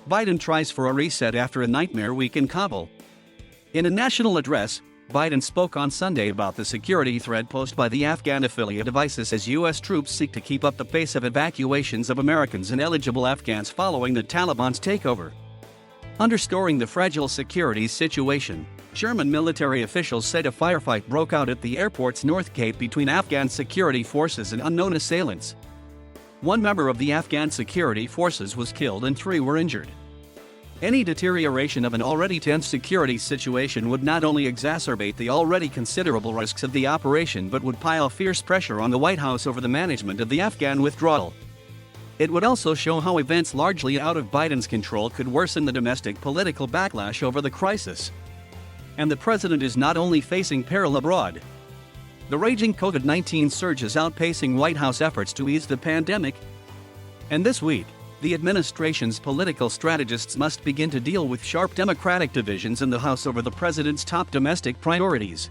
Biden tries for a reset after a nightmare week in Kabul. In a national address, Biden spoke on Sunday about the security threat posed by the Afghan affiliate of ISIS as U.S. troops seek to keep up the pace of evacuations of Americans and eligible Afghans following the Taliban's takeover. Underscoring the fragile security situation, German military officials said a firefight broke out at the airport's North Gate between Afghan security forces and unknown assailants. One member of the Afghan security forces was killed and 3 were injured. Any deterioration of an already tense security situation would not only exacerbate the already considerable risks of the operation but would pile fierce pressure on the White House over the management of the Afghan withdrawal. It would also show how events largely out of Biden's control could worsen the domestic political backlash over the crisis. And the president is not only facing peril abroad. The raging COVID-19 surge is outpacing White House efforts to ease the pandemic. And this week, the administration's political strategists must begin to deal with sharp Democratic divisions in the House over the president's top domestic priorities.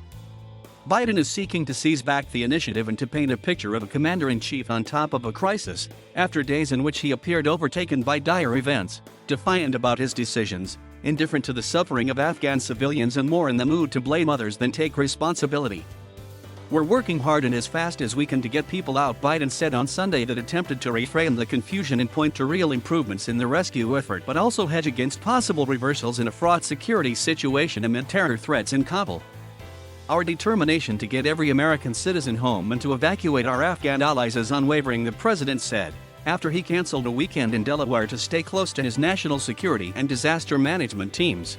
Biden is seeking to seize back the initiative and to paint a picture of a commander-in-chief on top of a crisis, after days in which he appeared overtaken by dire events, defiant about his decisions, indifferent to the suffering of Afghan civilians and more in the mood to blame others than take responsibility. "We're working hard and as fast as we can to get people out," Biden said on Sunday, that attempted to reframe the confusion and point to real improvements in the rescue effort but also hedge against possible reversals in a fraught security situation amid terror threats in Kabul. "Our determination to get every American citizen home and to evacuate our Afghan allies is unwavering," the president said, after he canceled a weekend in Delaware to stay close to his national security and disaster management teams.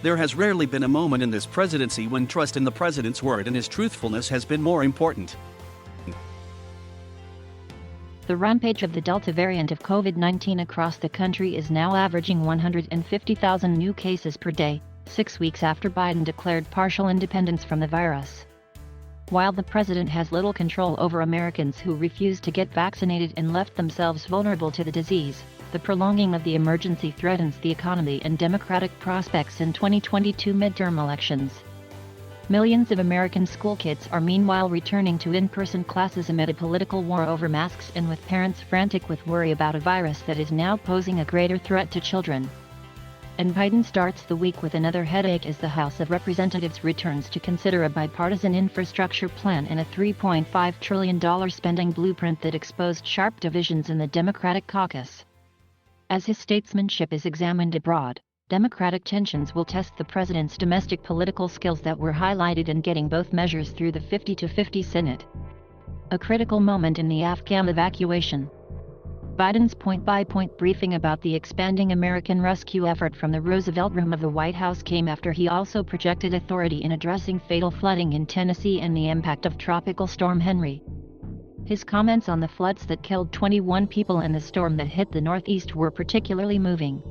There has rarely been a moment in this presidency when trust in the president's word and his truthfulness has been more important. The rampage of the Delta variant of COVID-19 across the country is now averaging 150,000 new cases per day, 6 weeks after Biden declared partial independence from the virus. While the president has little control over Americans who refuse to get vaccinated and left themselves vulnerable to the disease, the prolonging of the emergency threatens the economy and Democratic prospects in 2022 midterm elections. Millions of American school kids are meanwhile returning to in-person classes amid a political war over masks and with parents frantic with worry about a virus that is now posing a greater threat to children. And Biden starts the week with another headache as the House of Representatives returns to consider a bipartisan infrastructure plan and a $3.5 trillion spending blueprint that exposed sharp divisions in the Democratic caucus. As his statesmanship is examined abroad, Democratic tensions will test the president's domestic political skills that were highlighted in getting both measures through the 50-50 Senate. A critical moment in the Afghan evacuation. Biden's point-by-point briefing about the expanding American rescue effort from the Roosevelt Room of the White House came after he also projected authority in addressing fatal flooding in Tennessee and the impact of Tropical Storm Henry. His comments on the floods that killed 21 people and the storm that hit the Northeast were particularly moving.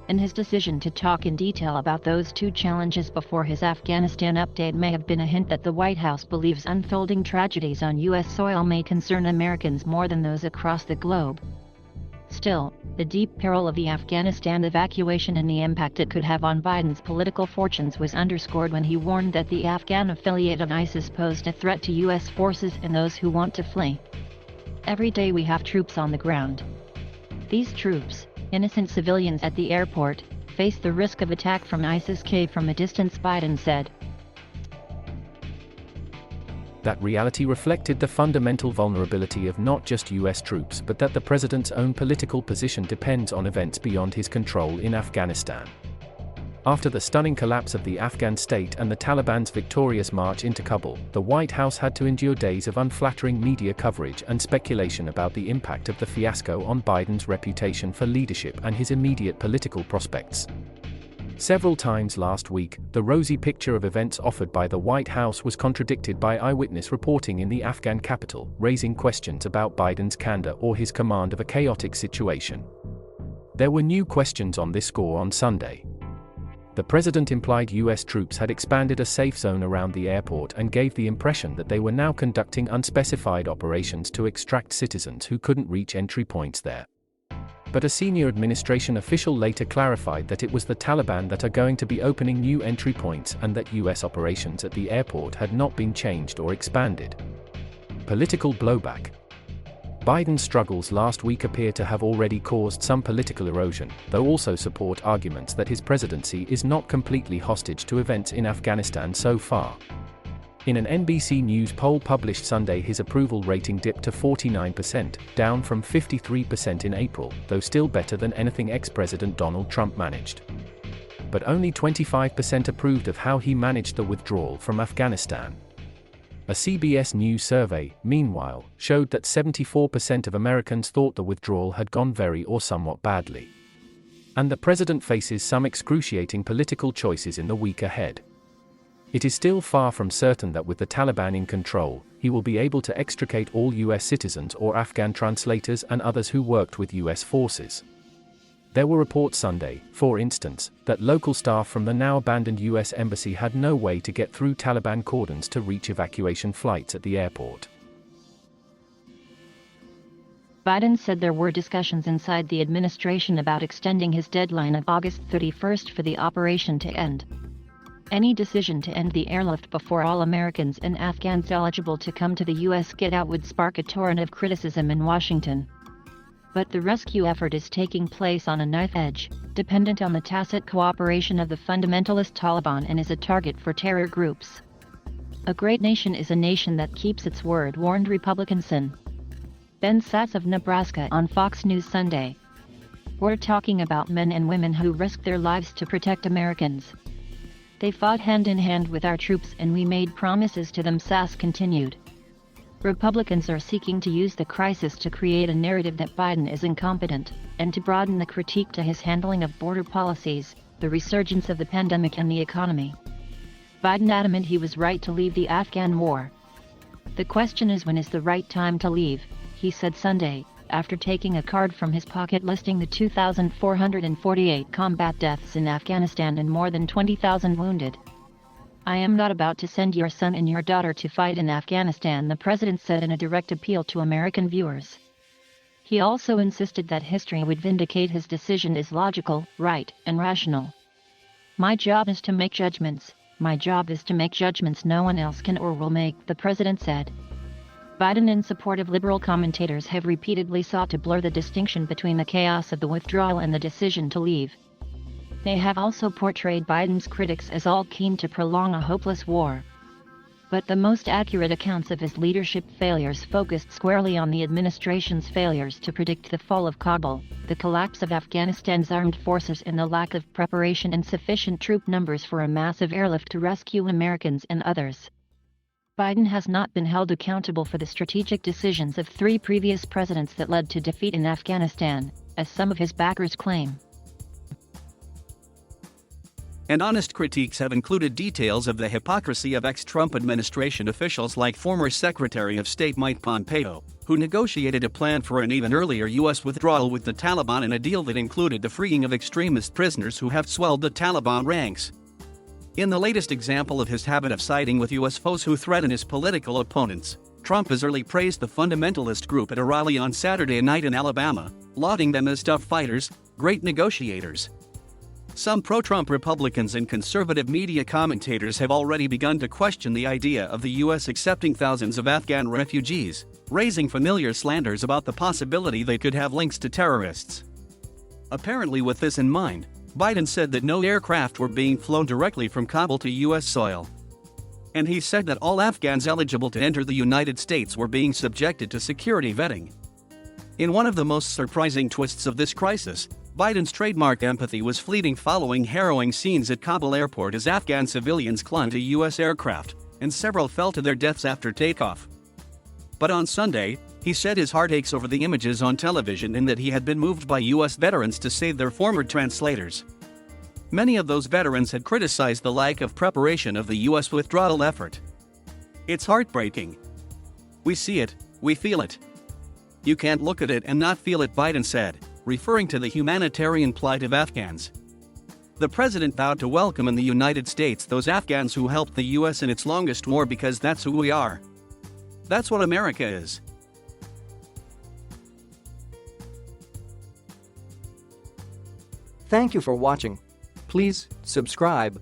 And his decision to talk in detail about those two challenges before his Afghanistan update may have been a hint that the White House believes unfolding tragedies on U.S. soil may concern Americans more than those across the globe. Still, the deep peril of the Afghanistan evacuation and the impact it could have on Biden's political fortunes was underscored when he warned that the Afghan affiliate of ISIS posed a threat to U.S. forces and those who want to flee. "Every day we have troops on the ground. These troops, innocent civilians at the airport, face the risk of attack from ISIS-K from a distance," Biden said. That reality reflected the fundamental vulnerability of not just U.S. troops but that the president's own political position depends on events beyond his control in Afghanistan. After the stunning collapse of the Afghan state and the Taliban's victorious march into Kabul, the White House had to endure days of unflattering media coverage and speculation about the impact of the fiasco on Biden's reputation for leadership and his immediate political prospects. Several times last week, the rosy picture of events offered by the White House was contradicted by eyewitness reporting in the Afghan capital, raising questions about Biden's candor or his command of a chaotic situation. There were new questions on this score on Sunday. The president implied U.S. troops had expanded a safe zone around the airport and gave the impression that they were now conducting unspecified operations to extract citizens who couldn't reach entry points there. But a senior administration official later clarified that it was the Taliban that are going to be opening new entry points and that U.S. operations at the airport had not been changed or expanded. Political blowback. Biden's struggles last week appear to have already caused some political erosion, though also support arguments that his presidency is not completely hostage to events in Afghanistan so far. In an NBC News poll published Sunday, his approval rating dipped to 49%, down from 53% in April, though still better than anything ex-President Donald Trump managed. But only 25% approved of how he managed the withdrawal from Afghanistan. A CBS News survey, meanwhile, showed that 74% of Americans thought the withdrawal had gone very or somewhat badly. And the president faces some excruciating political choices in the week ahead. It is still far from certain that with the Taliban in control, he will be able to extricate all U.S. citizens or Afghan translators and others who worked with U.S. forces. There were reports Sunday, for instance, that local staff from the now abandoned U.S. embassy had no way to get through Taliban cordons to reach evacuation flights at the airport. Biden said there were discussions inside the administration about extending his deadline of August 31st for the operation to end. Any decision to end the airlift before all Americans and Afghans eligible to come to the U.S. get out would spark a torrent of criticism in Washington. But the rescue effort is taking place on a knife edge, dependent on the tacit cooperation of the fundamentalist Taliban, and is a target for terror groups. A great nation is a nation that keeps its word, warned Republican Sen. Ben Sasse of Nebraska on Fox News Sunday. We're talking about men and women who risked their lives to protect Americans. They fought hand in hand with our troops and we made promises to them, Sasse continued. Republicans are seeking to use the crisis to create a narrative that Biden is incompetent, and to broaden the critique to his handling of border policies, the resurgence of the pandemic and the economy. Biden adamant he was right to leave the Afghan war. The question is, when is the right time to leave, he said Sunday, after taking a card from his pocket listing the 2,448 combat deaths in Afghanistan and more than 20,000 wounded. I am not about to send your son and your daughter to fight in Afghanistan, the president said in a direct appeal to American viewers. He also insisted that history would vindicate his decision is logical, right, and rational. My job is to make judgments. My job is to make judgments no one else can or will make, the president said. Biden and supportive liberal commentators have repeatedly sought to blur the distinction between the chaos of the withdrawal and the decision to leave. They have also portrayed Biden's critics as all keen to prolong a hopeless war. But the most accurate accounts of his leadership failures focused squarely on the administration's failures to predict the fall of Kabul, the collapse of Afghanistan's armed forces, and the lack of preparation and sufficient troop numbers for a massive airlift to rescue Americans and others. Biden has not been held accountable for the strategic decisions of 3 previous presidents that led to defeat in Afghanistan, as some of his backers claim. And honest critiques have included details of the hypocrisy of ex-Trump administration officials like former Secretary of State Mike Pompeo, who negotiated a plan for an even earlier U.S. withdrawal with the Taliban in a deal that included the freeing of extremist prisoners who have swelled the Taliban ranks. In the latest example of his habit of siding with U.S. foes who threaten his political opponents, Trump has early praised the fundamentalist group at a rally on Saturday night in Alabama, lauding them as tough fighters, great negotiators. Some pro-Trump Republicans and conservative media commentators have already begun to question the idea of the U.S. accepting thousands of Afghan refugees, raising familiar slanders about the possibility they could have links to terrorists. Apparently, with this in mind, Biden said that no aircraft were being flown directly from Kabul to U.S. soil. And he said that all Afghans eligible to enter the United States were being subjected to security vetting. In one of the most surprising twists of this crisis, Biden's trademark empathy was fleeting following harrowing scenes at Kabul airport as Afghan civilians clung to U.S. aircraft, and several fell to their deaths after takeoff. But on Sunday, he said his heart aches over the images on television and that he had been moved by U.S. veterans to save their former translators. Many of those veterans had criticized the lack of preparation of the U.S. withdrawal effort. It's heartbreaking. We see it, we feel it. You can't look at it and not feel it, Biden said, referring to the humanitarian plight of Afghans. The president vowed to welcome in the United States those Afghans who helped the U.S. in its longest war because that's who we are. That's what America is. Thank you for watching. Please subscribe,